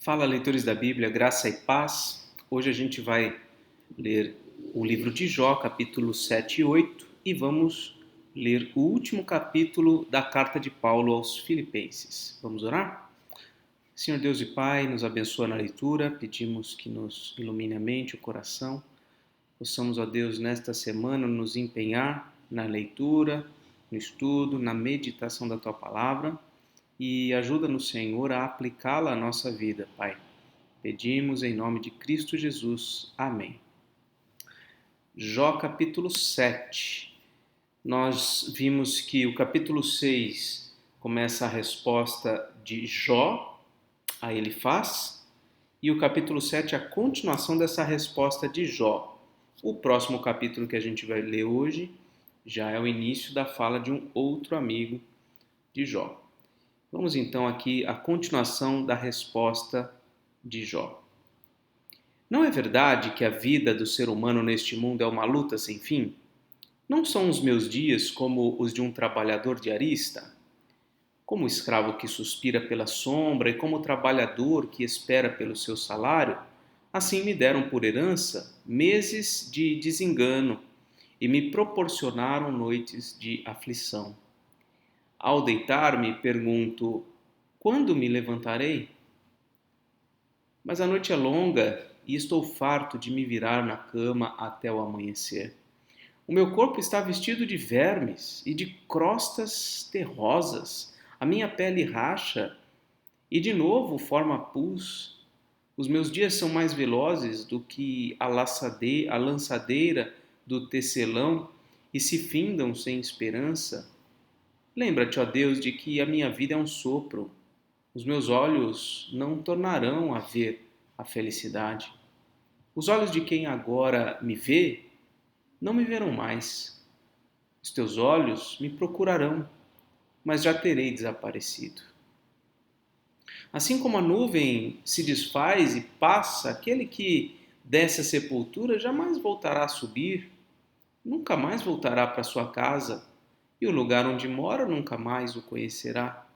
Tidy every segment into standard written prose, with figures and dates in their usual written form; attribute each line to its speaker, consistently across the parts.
Speaker 1: Fala, leitores da Bíblia, graça e paz. Hoje a gente vai ler o livro de Jó, capítulo 7 e 8, e vamos ler o último capítulo da carta de Paulo aos Filipenses. Vamos orar? Senhor Deus e Pai, nos abençoa na leitura, pedimos que nos ilumine a mente, o coração. Possamos, ó Deus, nesta semana nos empenhar na leitura, no estudo, na meditação da Tua Palavra e ajuda-nos, Senhor, a aplicá-la à nossa vida, Pai. Pedimos em nome de Cristo Jesus. Amém. Jó capítulo 7. Nós vimos que o capítulo 6 começa a resposta de Jó a Elifaz e o capítulo 7 a continuação dessa resposta de Jó. O próximo capítulo que a gente vai ler hoje já é o início da fala de um outro amigo de Jó. Vamos então aqui à continuação da resposta de Jó. Não é verdade que a vida do ser humano neste mundo é uma luta sem fim? Não são os meus dias como os de um trabalhador diarista? Como o escravo que suspira pela sombra e como o trabalhador que espera pelo seu salário, assim me deram por herança meses de desengano e me proporcionaram noites de aflição. Ao deitar-me, pergunto: quando me levantarei? Mas a noite é longa e estou farto de me virar na cama até o amanhecer. O meu corpo está vestido de vermes e de crostas terrosas. A minha pele racha e de novo forma pus. Os meus dias são mais velozes do que a lançadeira do tecelão e se findam sem esperança. Lembra-te, ó Deus, de que a minha vida é um sopro. Os meus olhos não tornarão a ver a felicidade. Os olhos de quem agora me vê não me verão mais. Os teus olhos me procurarão, mas já terei desaparecido. Assim como a nuvem se desfaz e passa, aquele que desce à sepultura jamais voltará a subir, nunca mais voltará para sua casa, e o lugar onde mora nunca mais o conhecerá.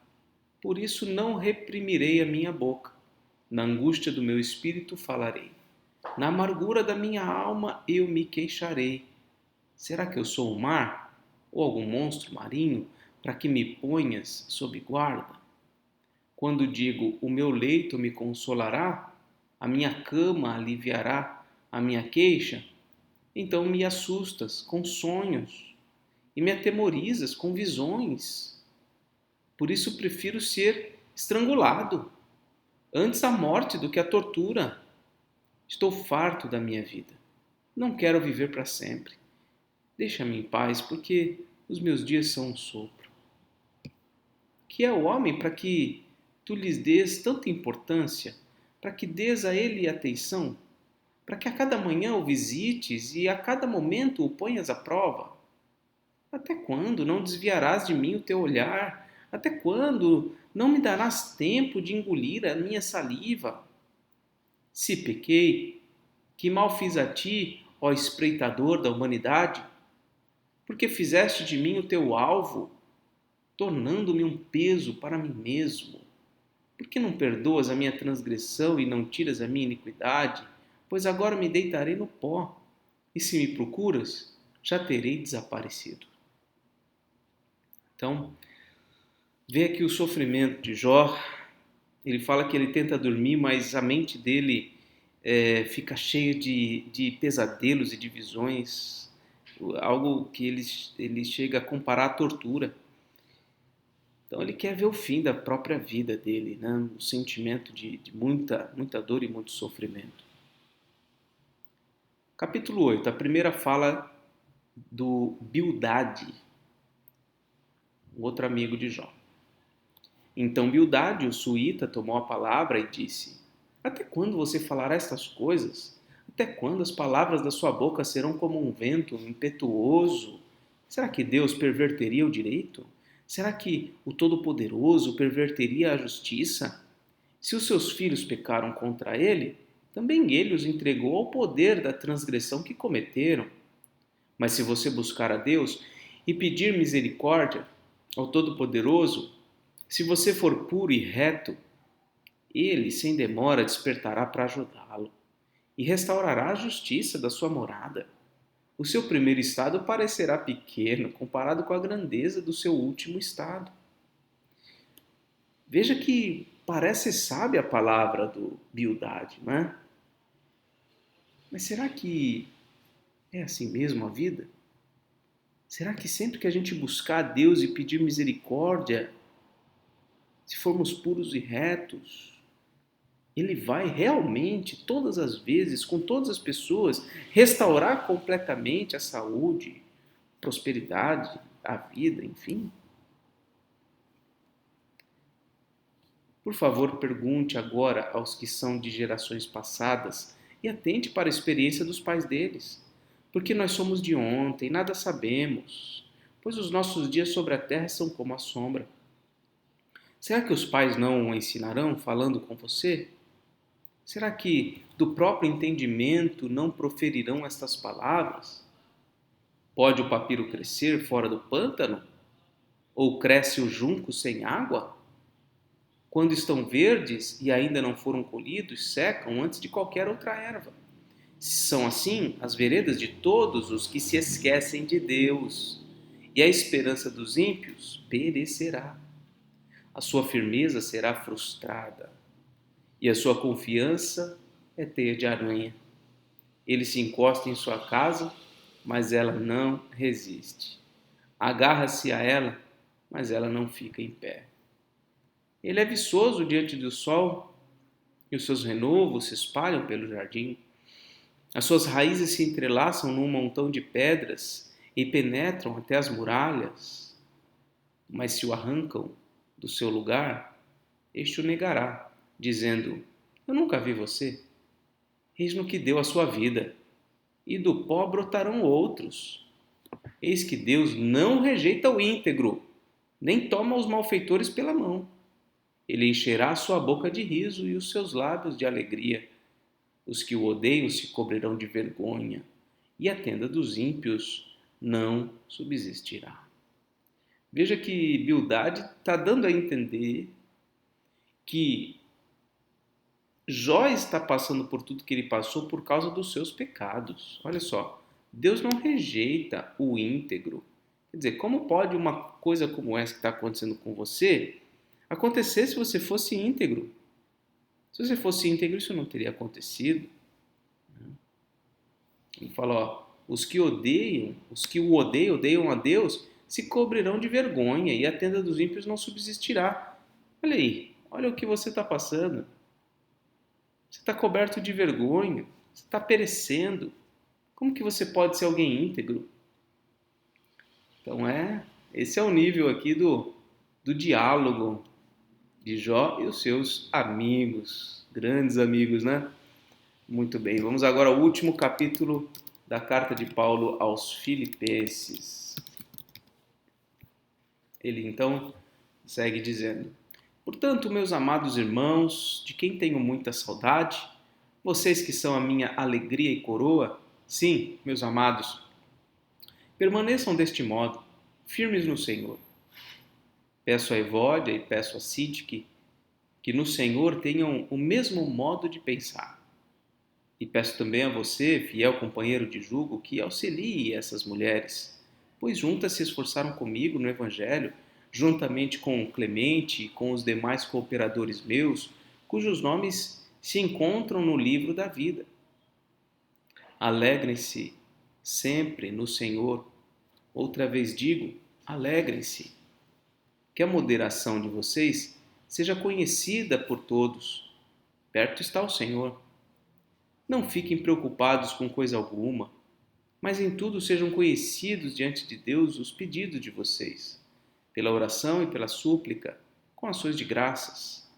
Speaker 1: Por isso não reprimirei a minha boca. Na angústia do meu espírito falarei. Na amargura da minha alma eu me queixarei. Será que eu sou o mar? Ou algum monstro marinho para que me ponhas sob guarda? Quando digo, o meu leito me consolará, a minha cama aliviará a minha queixa, então me assustas com sonhos e me atemorizas com visões. Por isso prefiro ser estrangulado antes a morte do que a tortura. Estou farto da minha vida. Não quero viver para sempre. Deixa-me em paz, porque os meus dias são um sopro. Que é o homem para que tu lhes dês tanta importância, para que dês a ele atenção, para que a cada manhã o visites e a cada momento o ponhas à prova? Até quando não desviarás de mim o teu olhar? Até quando não me darás tempo de engolir a minha saliva? Se pequei, que mal fiz a ti, ó espreitador da humanidade? Porque fizeste de mim o teu alvo, tornando-me um peso para mim mesmo. Por que não perdoas a minha transgressão e não tiras a minha iniquidade? Pois agora me deitarei no pó, e se me procuras, já terei desaparecido. Então, vê aqui o sofrimento de Jó. Ele fala que ele tenta dormir, mas a mente dele fica cheia de pesadelos e de visões, algo que ele chega a comparar à tortura. Então ele quer ver o fim da própria vida dele, né? Um sentimento de muita dor e muito sofrimento. Capítulo 8, a primeira fala do Bildade, um outro amigo de Jó. Então Bildade, o suíta, tomou a palavra e disse: até quando você falará estas coisas? Até quando as palavras da sua boca serão como um vento impetuoso? Será que Deus perverteria o direito? Será que o Todo-Poderoso perverteria a justiça? Se os seus filhos pecaram contra ele, também ele os entregou ao poder da transgressão que cometeram. Mas se você buscar a Deus e pedir misericórdia ao Todo-Poderoso, se você for puro e reto, Ele, sem demora, despertará para ajudá-lo e restaurará a justiça da sua morada. O seu primeiro estado parecerá pequeno comparado com a grandeza do seu último estado. Veja que parece sábia a palavra do Bildade, não é? Mas será que é assim mesmo a vida? Será que sempre que a gente buscar a Deus e pedir misericórdia, se formos puros e retos, Ele vai realmente, todas as vezes, com todas as pessoas, restaurar completamente a saúde, prosperidade, a vida, enfim? Por favor, pergunte agora aos que são de gerações passadas e atente para a experiência dos pais deles. Porque nós somos de ontem, nada sabemos, pois os nossos dias sobre a terra são como a sombra. Será que os pais não o ensinarão falando com você? Será que do próprio entendimento não proferirão estas palavras? Pode o papiro crescer fora do pântano? Ou cresce o junco sem água? Quando estão verdes e ainda não foram colhidos, secam antes de qualquer outra erva. Se são assim as veredas de todos os que se esquecem de Deus, e a esperança dos ímpios perecerá. A sua firmeza será frustrada, e a sua confiança é teia de aranha. Ele se encosta em sua casa, mas ela não resiste. Agarra-se a ela, mas ela não fica em pé. Ele é viçoso diante do sol, e os seus renovos se espalham pelo jardim. As suas raízes se entrelaçam num montão de pedras e penetram até as muralhas. Mas se o arrancam do seu lugar, este o negará, dizendo: Eu nunca vi você. Eis no que deu a sua vida, e do pó brotarão outros. Eis que Deus não rejeita o íntegro, nem toma os malfeitores pela mão. Ele encherá a sua boca de riso e os seus lábios de alegria. Os que o odeiam se cobrirão de vergonha, e a tenda dos ímpios não subsistirá. Veja que Bildade está dando a entender que Jó está passando por tudo que ele passou por causa dos seus pecados. Olha só, Deus não rejeita o íntegro. Quer dizer, como pode uma coisa como essa que está acontecendo com você acontecer se você fosse íntegro? Se você fosse íntegro, isso não teria acontecido. Ele fala, ó, os que odeiam, os que o odeiam, odeiam a Deus, se cobrirão de vergonha e a tenda dos ímpios não subsistirá. Olha aí, olha o que você está passando. Você está coberto de vergonha, você está perecendo. Como que você pode ser alguém íntegro? Então esse é o nível aqui do diálogo de Jó e os seus amigos, grandes amigos, né? Muito bem, vamos agora ao último capítulo da carta de Paulo aos Filipenses. Ele então segue dizendo: Portanto, meus amados irmãos, de quem tenho muita saudade, vocês que são a minha alegria e coroa, sim, meus amados, permaneçam deste modo, firmes no Senhor. Peço a Evódia e peço a Síntike que no Senhor tenham o mesmo modo de pensar. E peço também a você, fiel companheiro de jugo, que auxilie essas mulheres, pois juntas se esforçaram comigo no Evangelho, juntamente com Clemente e com os demais cooperadores meus, cujos nomes se encontram no livro da vida. Alegrem-se sempre no Senhor. Outra vez digo, alegrem-se. Que a moderação de vocês seja conhecida por todos. Perto está o Senhor. Não fiquem preocupados com coisa alguma, mas em tudo sejam conhecidos diante de Deus os pedidos de vocês, pela oração e pela súplica, com ações de graças.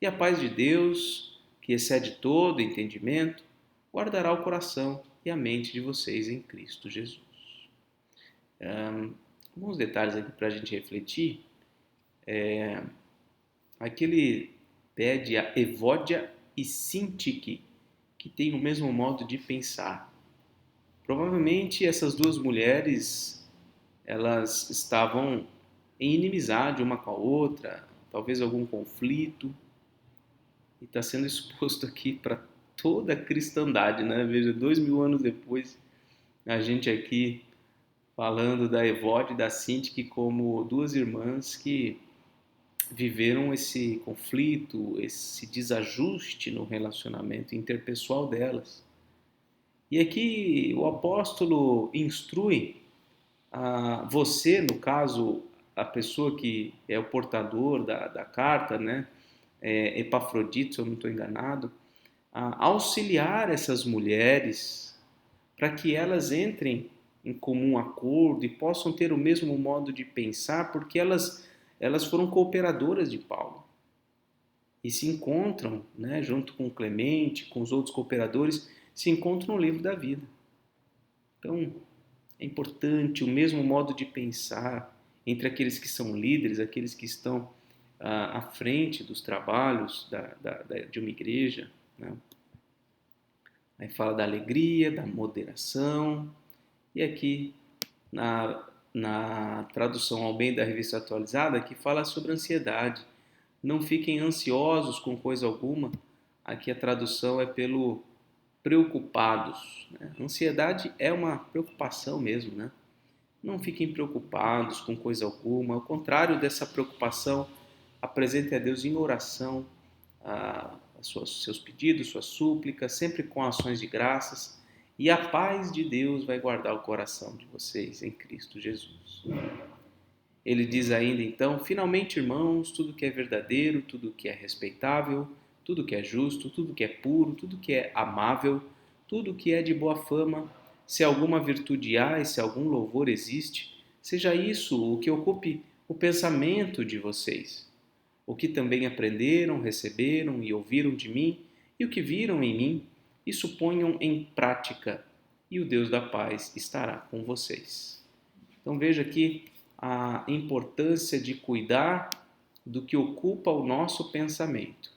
Speaker 1: E a paz de Deus, que excede todo entendimento, guardará o coração e a mente de vocês em Cristo Jesus. Alguns detalhes aqui para a gente refletir. Aqui ele pede a Evódia e Síntike, que têm o mesmo modo de pensar. Provavelmente essas duas mulheres, elas estavam em inimizade uma com a outra, talvez algum conflito. e está sendo exposto aqui para toda a cristandade, né? Veja, 2000 anos depois, a gente aqui falando da Evode e da Sintique como duas irmãs que viveram esse conflito, esse desajuste no relacionamento interpessoal delas. E aqui o apóstolo instrui a você, no caso, a pessoa que é o portador da carta, né? Epafrodito, se eu não estou enganado, a auxiliar essas mulheres para que elas entrem em comum acordo e possam ter o mesmo modo de pensar, porque elas foram cooperadoras de Paulo e se encontram, né, junto com Clemente, com os outros cooperadores, se encontram no livro da vida. Então, é importante o mesmo modo de pensar entre aqueles que são líderes, aqueles que estão à frente dos trabalhos de uma igreja, né? Aí fala da alegria, da moderação, e aqui na tradução ao bem da revista atualizada, que fala sobre ansiedade. Não fiquem ansiosos com coisa alguma. Aqui a tradução é pelo preocupados, né? Ansiedade é uma preocupação mesmo, né? Não fiquem preocupados com coisa alguma. Ao contrário dessa preocupação, apresente a Deus em oração seus pedidos, suas súplicas, sempre com ações de graças. E a paz de Deus vai guardar o coração de vocês em Cristo Jesus. Ele diz ainda então: finalmente, irmãos, tudo que é verdadeiro, tudo que é respeitável, tudo que é justo, tudo que é puro, tudo que é amável, tudo que é de boa fama, se alguma virtude há e se algum louvor existe, seja isso o que ocupe o pensamento de vocês. O que também aprenderam, receberam e ouviram de mim, e o que viram em mim, isso ponham em prática, e o Deus da paz estará com vocês. Então veja aqui a importância de cuidar do que ocupa o nosso pensamento.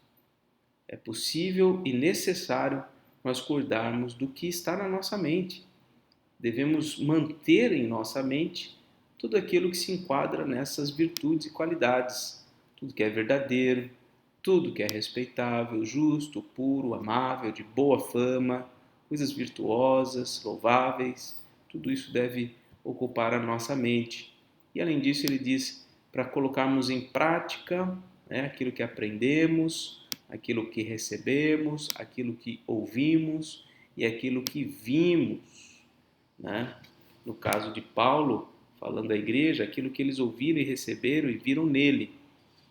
Speaker 1: É possível e necessário nós cuidarmos do que está na nossa mente. Devemos manter em nossa mente tudo aquilo que se enquadra nessas virtudes e qualidades. Tudo que é verdadeiro, tudo que é respeitável, justo, puro, amável, de boa fama, coisas virtuosas, louváveis, tudo isso deve ocupar a nossa mente. E além disso, ele diz para colocarmos em prática, né, aquilo que aprendemos, aquilo que recebemos, aquilo que ouvimos e aquilo que vimos, né? No caso de Paulo, falando da igreja, aquilo que eles ouviram e receberam e viram nele.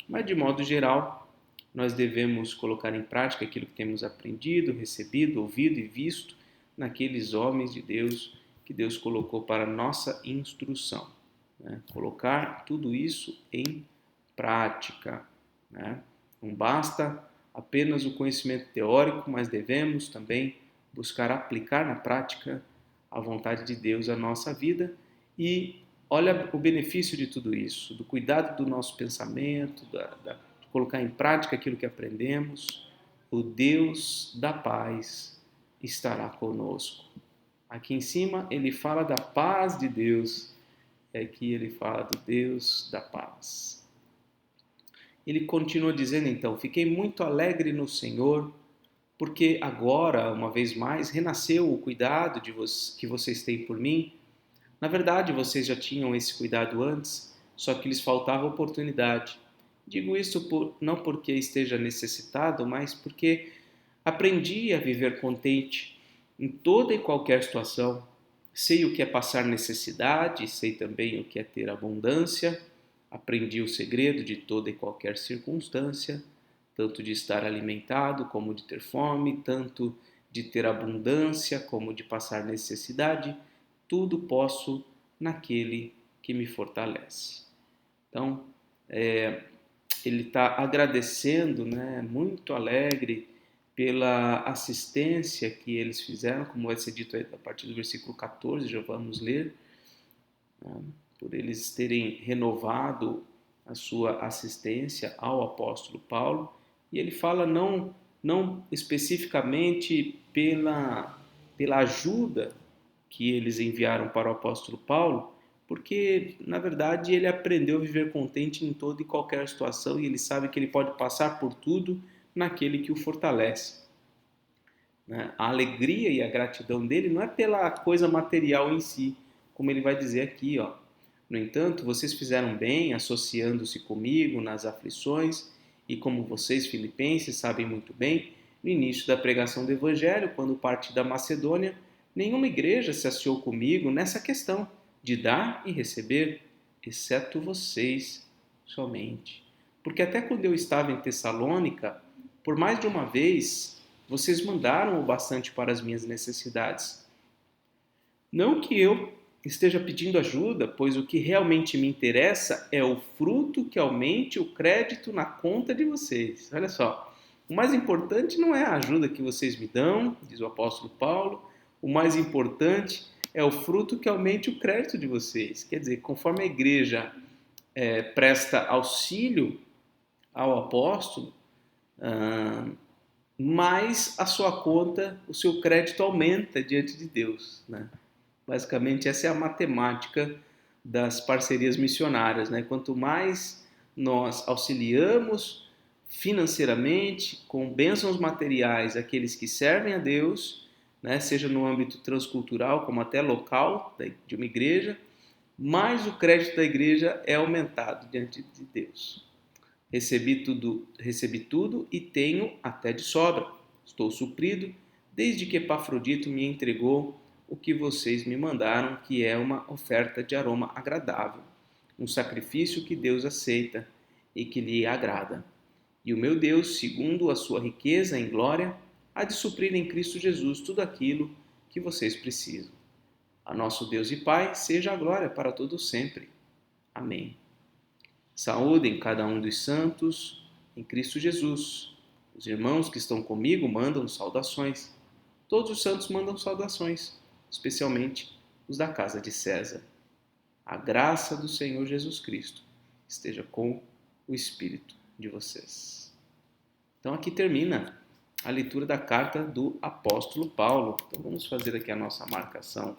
Speaker 1: Mas, de modo geral, nós devemos colocar em prática aquilo que temos aprendido, recebido, ouvido e visto naqueles homens de Deus que Deus colocou para nossa instrução, né? Colocar tudo isso em prática, né? Não basta apenas o conhecimento teórico, mas devemos também buscar aplicar na prática a vontade de Deus à nossa vida. E olha o benefício de tudo isso, do cuidado do nosso pensamento, de colocar em prática aquilo que aprendemos. O Deus da paz estará conosco. Aqui em cima ele fala da paz de Deus, e aqui ele fala do Deus da paz. Ele continua dizendo então: fiquei muito alegre no Senhor, porque agora, uma vez mais, renasceu o cuidado que vocês têm por mim. Na verdade, vocês já tinham esse cuidado antes, só que lhes faltava oportunidade. Digo isso não porque esteja necessitado, mas porque aprendi a viver contente em toda e qualquer situação. Sei o que é passar necessidade, sei também o que é ter abundância. Aprendi o segredo de toda e qualquer circunstância, tanto de estar alimentado como de ter fome, tanto de ter abundância como de passar necessidade. Tudo posso naquele que me fortalece. Então, ele está agradecendo, né, muito alegre pela assistência que eles fizeram, como vai ser dito aí a partir do versículo 14, já vamos ler, né, por eles terem renovado a sua assistência ao apóstolo Paulo. E ele fala não especificamente pela ajuda que eles enviaram para o apóstolo Paulo, porque, na verdade, ele aprendeu a viver contente em toda e qualquer situação e ele sabe que ele pode passar por tudo naquele que o fortalece. Né? A alegria e a gratidão dele não é pela coisa material em si, como ele vai dizer aqui, ó. No entanto, vocês fizeram bem associando-se comigo nas aflições, e como vocês, filipenses, sabem muito bem, no início da pregação do Evangelho, quando parti da Macedônia, nenhuma igreja se associou comigo nessa questão de dar e receber, exceto vocês somente. Porque até quando eu estava em Tessalônica, por mais de uma vez, vocês mandaram o bastante para as minhas necessidades. Não que eu esteja pedindo ajuda, pois o que realmente me interessa é o fruto que aumente o crédito na conta de vocês. Olha só, o mais importante não é a ajuda que vocês me dão, diz o apóstolo Paulo, o mais importante é o fruto que aumente o crédito de vocês. Quer dizer, conforme a igreja presta auxílio ao apóstolo, mais a sua conta, o seu crédito aumenta diante de Deus, né? Basicamente, essa é a matemática das parcerias missionárias, né? Quanto mais nós auxiliamos financeiramente, com bênçãos materiais, aqueles que servem a Deus, né? Seja no âmbito transcultural, como até local de uma igreja, mais o crédito da igreja é aumentado diante de Deus. Recebi tudo e tenho até de sobra. Estou suprido, desde que Epafrodito me entregou o que vocês me mandaram, que é uma oferta de aroma agradável, um sacrifício que Deus aceita e que lhe agrada. E o meu Deus, segundo a sua riqueza em glória, há de suprir em Cristo Jesus tudo aquilo que vocês precisam. A nosso Deus e Pai seja a glória para todos sempre. Amém. Saúdem cada um dos santos em Cristo Jesus. Os irmãos que estão comigo mandam saudações. Todos os santos mandam saudações, especialmente os da casa de César. A graça do Senhor Jesus Cristo esteja com o espírito de vocês. Então aqui termina a leitura da carta do apóstolo Paulo. Então vamos fazer aqui a nossa marcação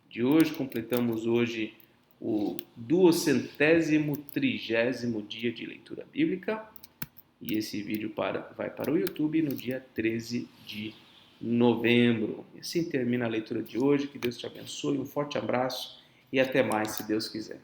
Speaker 1: de hoje. Completamos hoje o 230º dia de leitura bíblica. E esse vídeo vai para o YouTube no dia 13 de novembro. E assim termina a leitura de hoje. Que Deus te abençoe. Um forte abraço e até mais, se Deus quiser.